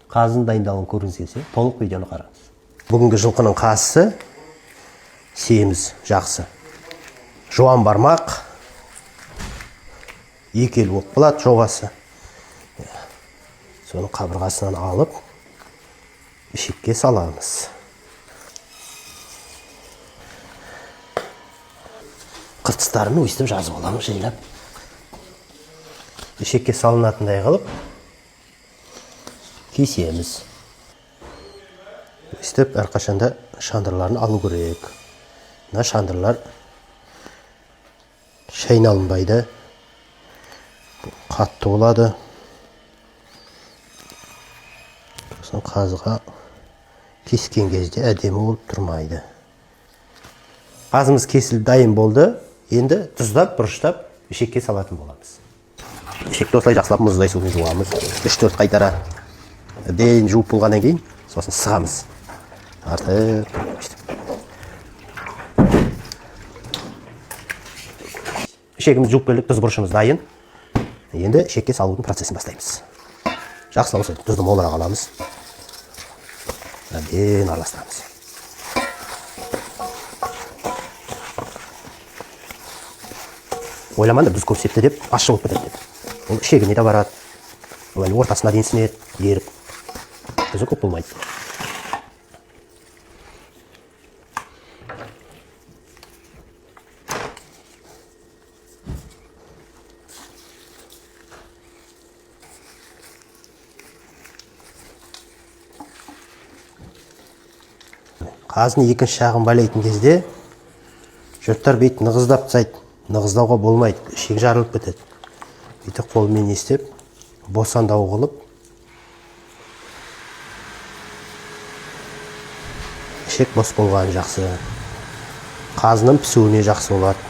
қазының дайындалуын көргіңіз келсе, толық видеоны қараңыз. Бүгінгі жылқының қазысы семіз, жақсы. Жуан бармақ, екі ел болып болады жоғасы. Соны қабырғасынан алып, ішекке саламыз. Қыртыстарын өйстіп жазып аламыз жайлап. Ішекке салынатындай қылып кесеміз. Өйстіп әрқашанда шандырларын алу керек. Мына шандырлар шайналынбайды, қатты болады. Сосын қазыға кескен кезде әдемі болып тұрмайды. Қазымыз кесіліп дайын болды. Енді тұздап, бұрыштап, ішекке салатын боламыз. Ішекті осылай жақсылап мұздай сумен жуамыз. 3-4 қайтара дейін жуып болғаннан кейін, сосын сығамыз. Артып. Ішегіміз жуып келдік, тұз бұрышымыз дайын. Енді ішекке салудың процесін бастаймыз. Жақсылап осылай тұзды молырақ аламыз. Әбден араластырамыз. Ойламанда біз көп септі деп, ащы болып кетеді деп. Ол ішегіне де барады. Ортасына дейін сінеді, еріп. Бізді көп болмайды. Қазыны екінші жағын байлайтын кезде жұрттар бейт нығыздап тастайды. Нығыздауға болмайды, ішек жарылып кетеді. Бейті қолмен естеп, босандау қылып, ішек бос болған жақсы. Қазының пісуіне жақсы болады.